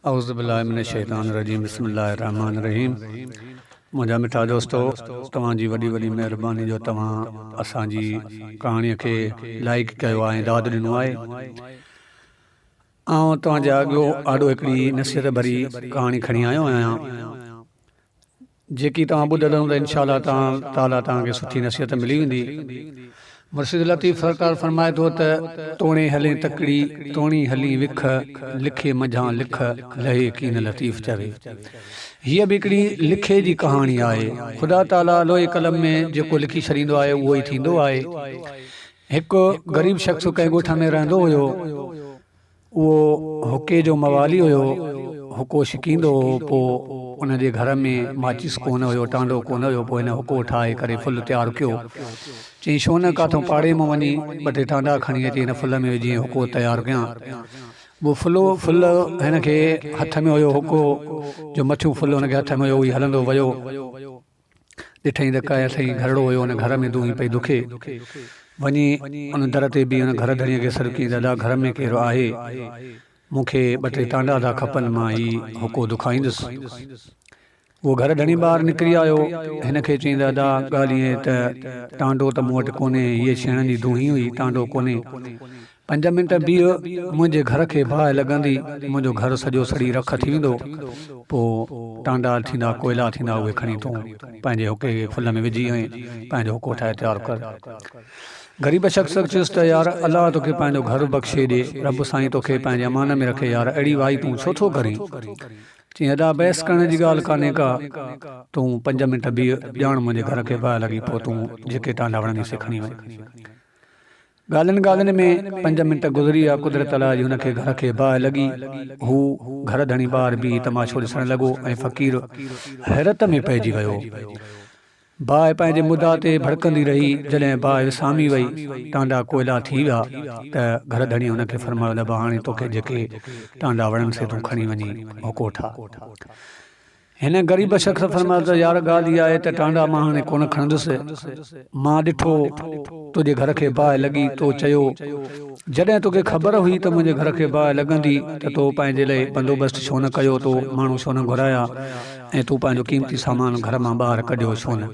औज़ुबिल्लाहि मिनश्शैतानिर्रजीम बिस्मिल्लाहिर्रहमानिर्रहीम। मुंहिंजा मिठा दोस्तो, तव्हांजी वॾी वॾी महिरबानी जो तव्हां असांजी कहाणीअ खे लाइक कयो आहे ऐं दाद ॾिनो आहे। ऐं तव्हांजे अॻियो ॾाढो हिकिड़ी नसीहत भरी कहाणी खणी आयो आहियां, जेकी तव्हां ॿुधंदव त इंशाअल्लाह ताला तव्हांखे सुठी नसीहत मिली वेंदी। मुर्शिद लतीफ़ सरकार फरमाए थो त तोणे हले तकड़ी तोणी हली विख, लिखे मझां लिख लहे कीन लतीफ़ चवे। हीअ बि हिकिड़ी लिखे जी कहाणी आहे। ख़ुदा ताला लोहे कलम में जेको लिखी छॾींदो आहे उहो ई थींदो आहे। हिकु ग़रीब शख़्स कंहिं ॻोठ में रहंदो हुयो। उहो हुके जो मवाली हुयो, हुको शिकींदो हो। पोइ उनजे घर में माचिस कोन हुयो, टांडो कोन हुयो। पोइ हिन हुको ठाहे करे फुल तयारु कयो। चई छो न काथो पाड़े मां वञी ॿ टे टांडा खणी अची हिन फुल में विझी हुको तयारु कयां। उहो फुल हिन खे हथ में हुयो, हुको जो मथियूं फुल हुनखे हथ में हुयो, उहो हलंदो वियो। ॾिठई त काए अथई घरड़ो हुयो, हुन घर में दूई पई दुखे। वञी उन दर ते बि हुन घर धणीअ खे सॾु कई, दादा घर में केरु आहे, मूंखे ॿ टे टांडा था खपनि, मां ही हुको दुखाईंदुसि। उहो घर धणी ॿाहिरि निकिरी आयो। हिन खे चई दादा ॻाल्हि ईअं त टांडो त मूं वटि कोन्हे, हीअ छेणनि जी दूही हुई, टांडो कोन्हे। 5 मिंट बीह, मुंहिंजे घर खे बाहि लॻंदी, मुंहिंजो घर सॼो सड़ी रख थी वेंदो। पोइ टांडा थींदा, कोयला थींदा, उहे खणी तूं पंहिंजे हुके खे फुल में विझी ऐं पंहिंजो हुको ठाहे तयारु कर। ग़रीब शख़्स चयुसि त यार अलाह तोखे पंहिंजो घर बख़्शे ॾे, रब साईं तोखे पंहिंजे अमान में रखे, यार अहिड़ी वाई तूं छो थो करीं। चई अदा बहस करण जी ॻाल्हि कान्हे का, तूं 5 मिंट बीह, ॼाण मुंहिंजे घर खे बाहि लॻी, पोइ तूं जेके टांडा वणंदी से खणी वञ। ॻाल्हियुनि में 5 मिंट गुज़री विया। कुदरत अलाह जी हुनखे घर खे बाहि लॻी। हू घर धणी ॿाहिरि बि तमाशो ॾिसणु लॻो ऐं फ़क़ीर हैरत में पइजी वियो। बाहि पंहिंजे मुदा ते भड़कंदी रही। जॾहिं बाहि विसामी वई, टांडा कोयला थी विया त घर धणी हुनखे फरमायो त हाणे तोखे जेके टांडा वणनि से तूं खणी वञी हुको ठाह। हिन ग़रीब शख़्स फरमायो त यार ॻाल्हि इहा आहे त टांडा मां हाणे कोन खणंदुसि। मां ॾिठो तुंहिंजे घर खे बाहि लॻी, तो चयो जॾहिं तोखे ख़बर हुई त मुंहिंजे घर खे बाहि लॻंदी त तो पंहिंजे लाइ बंदोबस्तु छो न कयो, तो माण्हू छो न घुराया ऐं तूं पंहिंजो क़ीमती सामान घर मां ॿाहिरि कढियो छो न।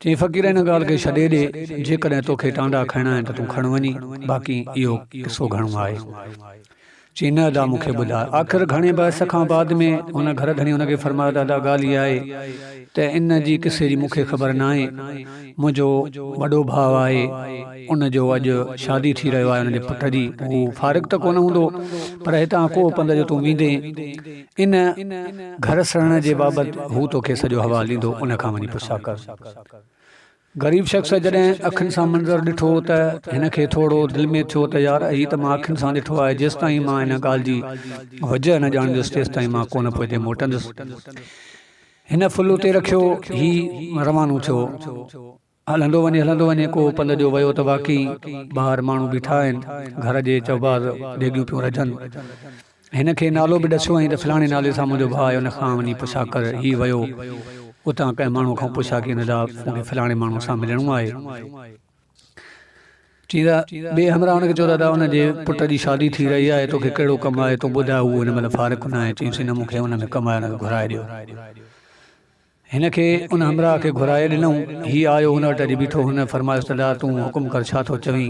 चई फ़क़ीर हिन ॻाल्हि खे छॾे ॾे, जेकॾहिं तोखे टांडा खणणा आहिनि त तूं खण वञी, बाक़ी इहो किसो घणो आहे। चई न अदा मूंखे ॿुधाए। आख़िर घणे बहस खां बाद में हुन घर धणी हुनखे फरमायो दादा ॻाल्हि इहा आहे त इन जी किसे जी मूंखे ख़बर न आहे। मुंहिंजो वॾो भाउ आहे, उनजो अॼु शादी थी रहियो आहे उनजे पुट जी। हू फारिग़ त कोन हूंदो, पर हितां को पंध जो तूं वेंदे इन घर सड़ण जे बाबति हू तोखे सॼो हवालु ॾींदो, उन खां वञी पुछा कर। ग़रीब शख़्स जॾहिं अखियुनि सां मंज़रु ॾिठो त हिन खे थोरो दिलि में थियो त यार हीअ त मां अखियुनि सां ॾिठो आहे, जेसि ताईं मां हिन ॻाल्हि जी वजह न ॼाणंदुसि तेसि ताईं मां कोन पोइ हिते मोटंदुसि। हिन फुल उते रखियो, ही रवानो थियो। हलंदो वञे को पंध जो वियो त वाक़ई ॿाहिरि माण्हू बीठा आहिनि, घर जे चौबार डेगियूं पियूं रजनि। हिन खे नालो बि ॾसियो ऐं त फलाणे नाले सां मुंहिंजो भाउ आहे, हुन खां वञी पुछा कर। ही वियो उतां कंहिं माण्हू खां पुछा की हिन जा मूंखे फलाणे माण्हू सां मिलणो आहे। चई ॿिए हमरा हुनखे चयो दादा हुनजे पुट जी शादी थी रही आहे, तोखे कहिड़ो कमु आहे, तूं ॿुधाए। उहो हिन महिल फारिग़ न आहे। चईंसि न मूंखे हुन में कमु आहे, हुनखे घुराए ॾियो। हिन खे उन हमरा खे घुराए ॾिनऊं। हीउ आयो हुन वटि अॼु बीठो। हुन फरमायोसि दादा तूं हुकुम कर, छा थो चवीं,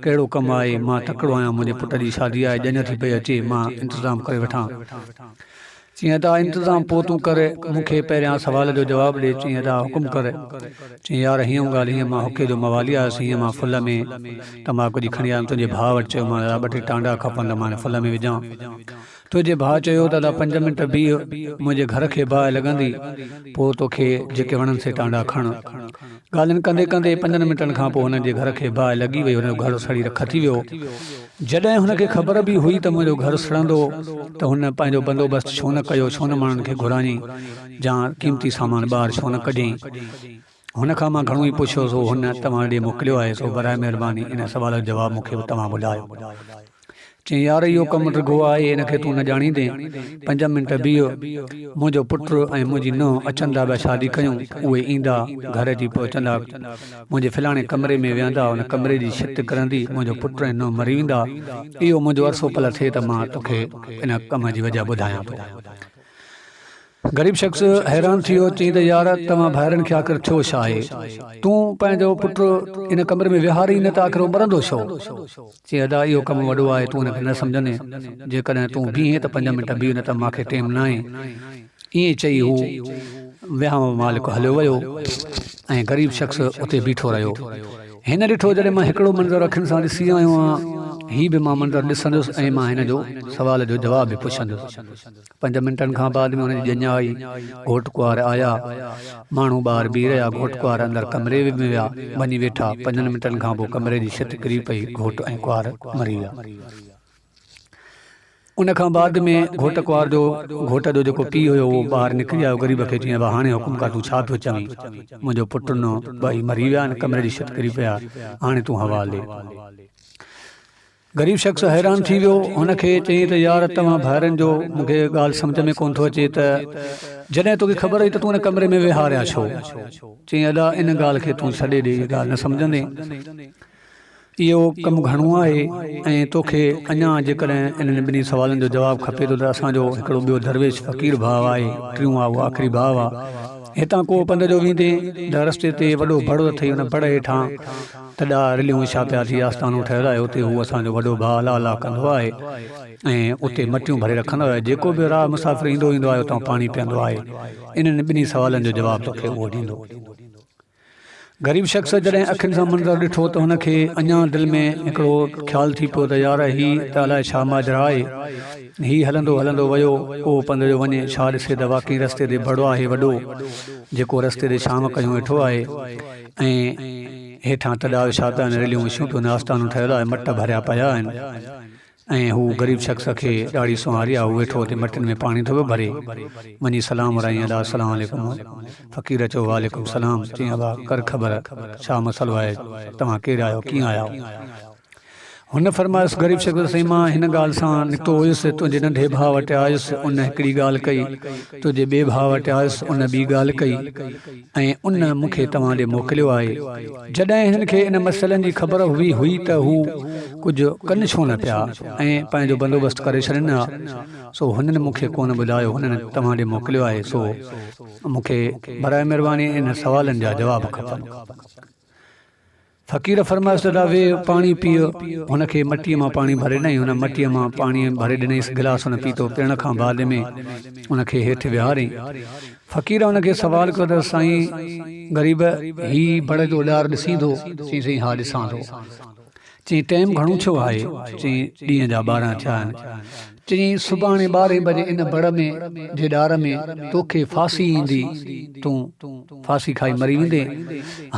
कहिड़ो कमु आहे। मां तकिड़ो आहियां, मुंहिंजे पुट जी शादी आहे, ॼञ थी पई अचे, मां इंतज़ाम करे वठां। चईं अदा इंतज़ाम पोइ तूं करे, मूंखे पहिरियां सवाल जो जवाबु ॾे। चईं अदा हुकुम कर। चईं यार हीअं ॻाल्हि, हीअं मां हुके जो मवाली आयुसि, हीअं मां फुल में तंबाकू जी खणी आयुमि, तुंहिंजे भाउ वटि चयो मां 2 टे टांडा खपनि त मां फुल में विझां। तुंहिंजे भाउ चयो दादा 5 मिंट बीह, मुंहिंजे घर खे बाहि लॻंदी, पोइ तोखे जेके वणनि से टांडा खण। ॻाल्हियुनि कंदे कंदे 5 मिंटनि खां पोइ हुनजे घर खे बाहि लॻी वई, हुनजो घर सड़ी रख थी वियो। जॾहिं हुनखे ख़बर बि हुई त मुंहिंजो घर सड़ंदो त हुन पंहिंजो बंदोबस्तु छो न कयो, छो न माण्हुनि खे घुराईं, जा क़ीमती सामान ॿाहिरि छो न कढियईं। हुन खां मां घणो ई पुछियोसि, हुन तव्हां ॾे मोकिलियो आहे, सो बराए महिरबानी इन सवाल जो जवाबु मूंखे तव्हां ॿुधायो। चई यार इहो कमु रुॻो आहे हिनखे तूं न ॼाणींदे 5 मिंट बीहो मुंहिंजो पुटु ऐं मुंहिंजी नुंहुं अचंदा पिया शादी कयूं उहे ईंदा घर जी पहुचंदा मुंहिंजे फलाणे कमरे में वेहंदा उन कमरे जी छित किरंदी मुंहिंजो पुटु ऐं नुंहुं मरी वेंदा इहो मुंहिंजो अरसो पल थिए त मां तोखे इन कम जी वजह ॿुधायां थो ग़रीब शख़्स हैरान थी वियो चई त यार तव्हां भाइरनि खे आख़िर थियो छा आहे तूं पंहिंजो पुटु इन कमरे में विहारी न त आख़िर मरंदो छो चई अदा इहो कमु वॾो आहे तूं हिनखे न सम्झंदे जेकॾहिं तूं बीहे त 5 मिंट बीह न त मूंखे टाइम न आहे ईअं चई हू विहांव मालिक हलियो वियो ऐं ग़रीब शख़्स उते बीठो रहियो हिन ॾिठो जॾहिं मां हिकिड़ो मंज़रु अखियुनि सां ॾिसी आयो आहियां हीउ बि मां मंज़रु ॾिसंदुसि ऐं मां हिन जो सवाल जो जवाब बि पुछंदुसि 5 मिंटनि खां बाद में हुनजी ॼञ आई घोट कुंवार आया माण्हू ॿाहिरि बीह रहिया घोट कुंवार अंदरि कमरे में विया वञी वेठा 5 मिंटनि खां पोइ कमरे जी छित किरी पई घोट ऐं कुंवार मरी विया उन खां बाद में घोट कुंवार जो घोट जो जेको पीउ हुयो उहो ॿाहिरि निकिरी आयो ग़रीब खे चई हाणे हुकुम कर तूं छा पियो चवीं मुंहिंजो पुटु न ॿई मरी विया आहिनि कमरे जी छित किरी पिया हाणे तूं हवा ॾे ग़रीब शख़्स हैरान थी वियो हुनखे चई त यार तव्हां भाइरनि जो मूंखे ॻाल्हि सम्झ में कोन थो अचे त जॾहिं तोखे ख़बर हुई त तूं हिन कमरे में विहारिया छो चई अदा इन ॻाल्हि खे तूं छॾे ॾे इहा ॻाल्हि न सम्झंदे इहो कमु घणो आहे ऐं तोखे अञा जेकॾहिं इन्हनि ॿिन्ही सुवालनि जो जवाबु खपे थो त असांजो हिकिड़ो ॿियो दरवेश फ़क़ीर भाउ आहे टियों आहे उहो आख़िरी भाउ आहे हितां को पंध जो वेंदे त रस्ते ते वॾो बड़ो अथई हुन बड़ हेठां तॾा रिलियूं छा पिया थी आस्थानो ठहियलु आहे उते हू असांजो वॾो भाउ अला अला कंदो आहे ऐं उते मटियूं भरे रखंदो आहे जेको बि राह मुसाफ़िर ईंदो आहे उतां पाणी पीअंदो आहे इन्हनि ॿिन्ही सुवालनि जो जवाबु तोखे उहो ॾींदो ग़रीब शख़्स जॾहिं अखियुनि सां मंज़रु ॾिठो त हुनखे अञा दिलि में हिकिड़ो ख़्यालु थी पियो त यार हीउ त अलाए छा माजरा आहे हीउ हलंदो हलंदो वियो को पंध जो वञे छा ॾिसे त वाक़ई रस्ते ते बड़ो आहे वॾो जेको रस्ते ते शाम कयूं वेठो आहे ऐं हेठां तॾा छा त रेलियूं विछूं पियूं आस्थानूं ठहियलु आहे मट भरिया पिया आहिनि ऐं हू ग़रीब शख़्स खे ॾाढी सुहारी आहे हू वेठो हुते मटियुनि में पाणी थो पियो भरे वञी सलाम वराई अदा अस्सलाम वालेकुम फ़क़ीर चयो वालेकुम सलाम चई अबा कर ख़बर छा मसइलो आहे तव्हां केरु आहियो कीअं आहियो हुन फरमायुसि ग़रीब शख़्स साईं मां हिन ॻाल्हि सां निकितो हुयुसि तुंहिंजे नंढे भाउ वटि आयुसि उन हिकिड़ी ॻाल्हि कई तुंहिंजे ॿिए भाउ वटि आयुसि उन ॿी ॻाल्हि कई ऐं उन मूंखे तव्हां ॾे मोकिलियो आहे जॾहिं हिननि खे इन मसइलनि जी ख़बर हुई त हू कुझु कनि छो न पिया ऐं पंहिंजो बंदोबस्तु करे छॾनि हा सो हुननि मूंखे कोन ॿुधायो हुननि तव्हां ॾे मोकिलियो आहे सो मूंखे बराए महिरबानी इन सवालनि जा जवाब खपनि फ़क़ीर फरमाइसि ॾाढा वे पाणी पीओ हुनखे मटीअ मां पाणी भरे ॾिनई हुन मटीअ मां पाणी भरे ॾिनईसि गिलास हुन पीतो पीअण खां बाद में हुनखे हेठि विहारियईं फ़क़ीर हुनखे सुवालु कयो त साईं ग़रीब हीउ बड़ जो ॾार ॾिसींदो चई साईं हा ॾिसां थो चई टाइम घणो छो आहे चई ॾींहं जा 12 थिया आहिनि चई सुभाणे 12 बजे इन बड़ में जे ॾार में तोखे फांसी ईंदी तूं फांसी खाई मरी वेंदे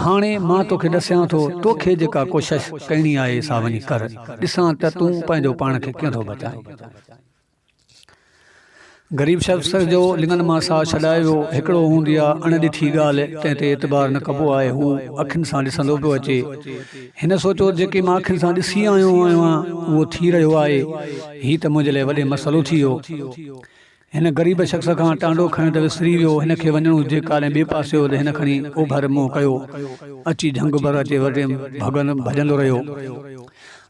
हाणे मां तोखे ॾसां थो तोखे जेका कोशिशि करणी आहे सा वञी कर ॾिसां त तूं पंहिंजो पाण खे कीअं थो बचाए ग़रीब शख़्स जो लिङनि मां साह छॾाए वियो हिकिड़ो हूंदी आहे अणॾिठी ॻाल्हि तंहिं ते एतबार न कबो आहे हू अखियुनि सां ॾिसंदो पियो अचे हिन सोचियो जेके मां अखियुनि सां ॾिसी आयो आहियां उहो थी रहियो आहे हीउ त मुंहिंजे लाइ वॾे मसइलो थी वियो हिन ग़रीब शख़्स खां टांडो खणी त विसरी वियो हिनखे वञणो हुजे काॾे ॿिए पासे हो त हिन खणी ओभर मुंहुं कयो अची झंग भर अचे वॾे भॼंदो रहियो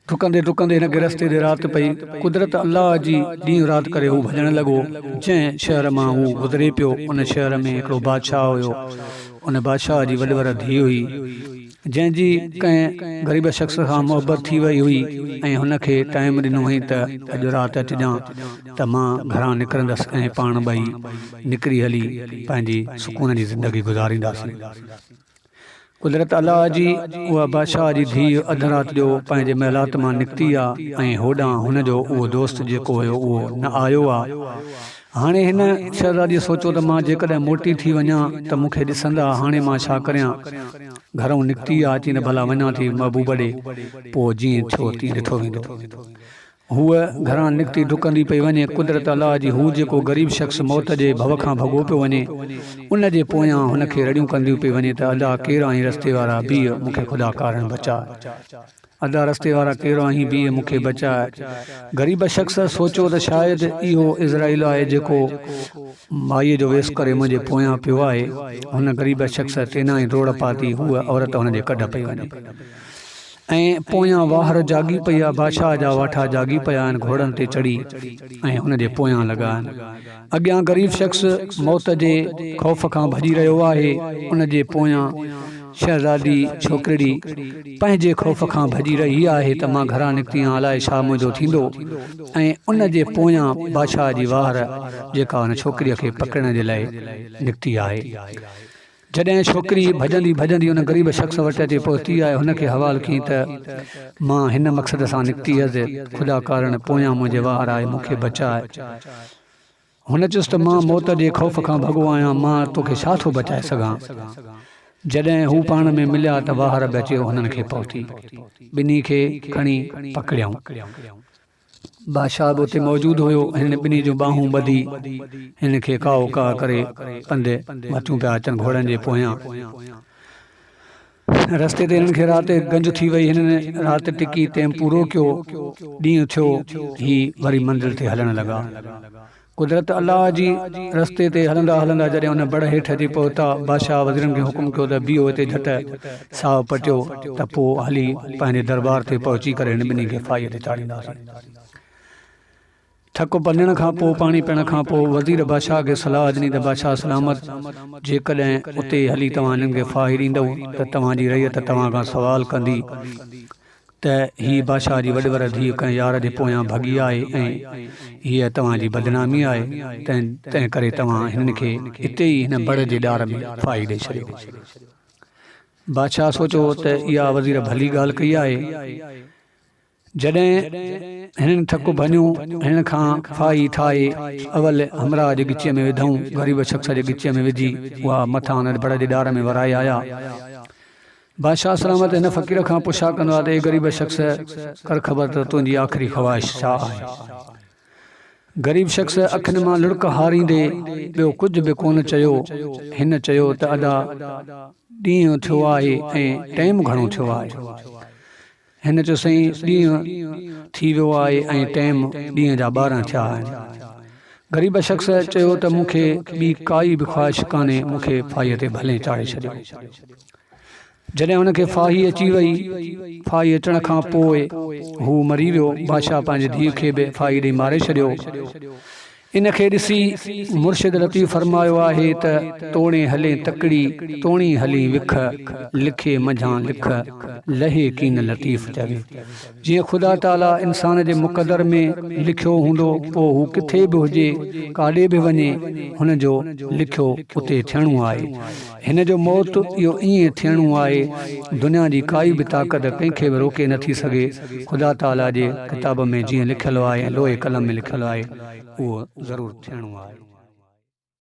डुकंदे डुकंदे हिनखे रस्ते ते राति पई कुदरत अल्लाह जी ॾींहुं राति करे हू भॼणु लॻो जंहिं शहर मां हू गुज़रे पियो उन शहर में हिकिड़ो बादशाह हुयो उन बादशाह जी वॾी वॾी धीउ हुई जंहिंजी कंहिं ग़रीब शख़्स खां मुहबत थी वई हुई ऐं हुनखे टाइम ॾिनो हुई त अॼु राति अचिजां त मां घरां निकिरंदसि ऐं पाण ॿई निकिरी हली पंहिंजी सुकून जी ज़िंदगी गुज़ारींदासीं कुदरत अल्लाह जी उहा बादशाह जी धीउ अधु राति जो पंहिंजे महिलात मां निकिती आहे ऐं होॾां हुनजो उहो दोस्त जेको हुयो उहो न आयो आहे हाणे हिन शहज़ादीअ सोचियो त मां जेकॾहिं मोटी थी वञा त मूंखे ॾिसंदा हाणे मां छा करियां घरों निकिती आहे अची न भला वञा थी महबूब ॾे पोइ जीअं थियो तीअं ॾिठो वेंदो हूअ घरां निकिती डुकंदी पई वञे कुदरत अल्लाह जी हू जेको ग़रीब शख़्स मौत जे भव खां भॻो पियो वञे उन जे पोयां हुनखे रड़ियूं कंदियूं पई वञे त अल्लाह केरु आई रस्ते वारा बीह मूंखे ख़ुदा कारण बचा अदा रस्ते वारा केरु आहीं बीह मूंखे बचाए। ग़रीब शख़्स सोचियो त शायदि इहो इज़राइल आहे जेको माईअ जो वेस करे मुंहिंजे पोयां पियो आहे। हुन ग़रीब शख़्स तेना ई दौड़ पाती, हूअ औरत हुनजे कढ पई वञे ऐं पोयां वाहर जागी पई आहे। बादशाह जा वाठा जागी पिया आहिनि, घोड़नि ते चढ़ी ऐं हुनजे पोयां लॻा आहिनि। अॻियां ग़रीब शख़्स मौत जे ख़ौफ़ खां भॼी रहियो आहे। उनजे पोयां शहज़ादी छोकिरी पंहिंजे ख़ौफ़ खां भॼी रही आहे त मां घरां निकिती आहियां, अलाए छा मुंहिंजो थींदो। ऐं उनजे पोयां बादशाह जी वाहर जेका हुन छोकिरीअ खे पकड़ण जे लाइ निकिती आहे। जॾहिं छोकिरी भॼंदी भॼंदी हुन ग़रीब शख़्स वटि अची पहुती आहे, हुनखे हवालु कई त मां हिन मक़सद सां निकिती हुअसि, ख़ुदा कारण पोयां मुंहिंजे वाहर आहे, मूंखे बचाए। हुन चयुसि त मां मौत जे ख़ौफ़ खां भॻो आहियां, मां तोखे छा थो बचाए सघां। जॾहिं हू पाण में मिलिया त वाहर बि अची हुननि खे पहुती, ॿिन्ही खे खणी पकड़ियऊं। बादशाह बि उते मौजूदु हुयो। हिन ॿिन्ही जूं बाहूं ॿधी हिन खे काओ का करे पंधि मथूं पिया अचनि घोड़नि जे पोयां। रस्ते ते हिननि खे राति गंज थी वई। हिननि राति टिकी, टेम्पू रोकियो, ॾींहुं थियो, ही वरी मंज़िल ते हलण लॻा। कुदरत अलाह जी रस्ते ते हलंदा हलंदा जॾहिं हुन बड़ हेठि अची पहुता, बादशाह वज़ीरनि खे हुकुम कयो त बीहो हिते झटि साहु पटियो त पोइ हली पंहिंजे दरबार ते पहुची करे हिन ॿिन्ही खे फाईअ ते चाढ़ींदासीं। थक पलण खां पोइ, पाणी पीअण खां पोइ वज़ीर बादशाह खे सलाह ॾिनी त बादशाह सलामत, जेकॾहिं उते हली तव्हां हिननि खे फाही ॾींदव त तव्हांजी रहियत तव्हां खां सवाल कंदी त हीअ बादशाह जी वॾवर धीउ कंहिं यार जे पोयां भॻी आहे ऐं हीअ तव्हांजी बदनामी आहे। तंहिं करे तव्हां हिननि खे हिते ई हिन बड़ जे ॾार में फाही ॾेई छॾियो। बादशाह सोचियो त इहा वज़ीर भली ॻाल्हि कई आहे। जॾहिं हिननि थक भञूं, हिन खां फाही ठाहे अवल हमराह जे गिचीअ में विधऊं, ग़रीब शख़्स जे गिचीअ में विझी उहा मथां हुन बड़ जे ॾार में वराए आया। बादशाह सलामत हिन फ़क़ीर खां पुछा कंदो आहे त हे ग़रीब शख़्स, कर ख़बर त तुंहिंजी आख़िरी ख़्वाहिश छा आहे। ग़रीब शख़्स अखियुनि मां लुड़क हारींदे ॿियो कुझु बि कोन चयो। हिन चयो त अदा ॾींहुं थियो आहे ऐं टाइम घणो थियो आहे। हिन चयो साईं, ॾींहुं थी वियो आहे ऐं टाइम ॾींहं जा 12 थिया आहिनि। ग़रीब शख़्स चयो त मूंखे ॿी काई बि ख़्वाहिश कान्हे, मूंखे फाहीअ ते भले चाढ़े छॾियो। जॾहिं हुनखे फाही अची वई, फाही अचण खां पोइ हू मरी वियो। बादशाह पंहिंजे धीउ खे बि फाही ॾेई मारे छॾियो। इन खे ॾिसी मुर्शिद लतीफ़ फरमायो आहे त तोणे हले तकड़ी, तोणी हली विख, लिखे मंझां लिख, लहे कीन लतीफ़ चवे। जीअं ख़ुदा ताला इंसान जे मुक़दर में लिखियो हूंदो, पोइ हू किथे बि हुजे, काॾे बि वञे, हुनजो लिखियो उते थियणो आहे। हिन जो मौत इहो ईअं थियणो आहे। दुनिया जी काई बि ताक़त कंहिंखे बि रोके नथी सघे। ख़ुदा ताला जे किताब में जीअं लिखियलु आहे ऐं लोहे कलम में लिखियलु आहे, उहो ज़रूरु थियणो आहे।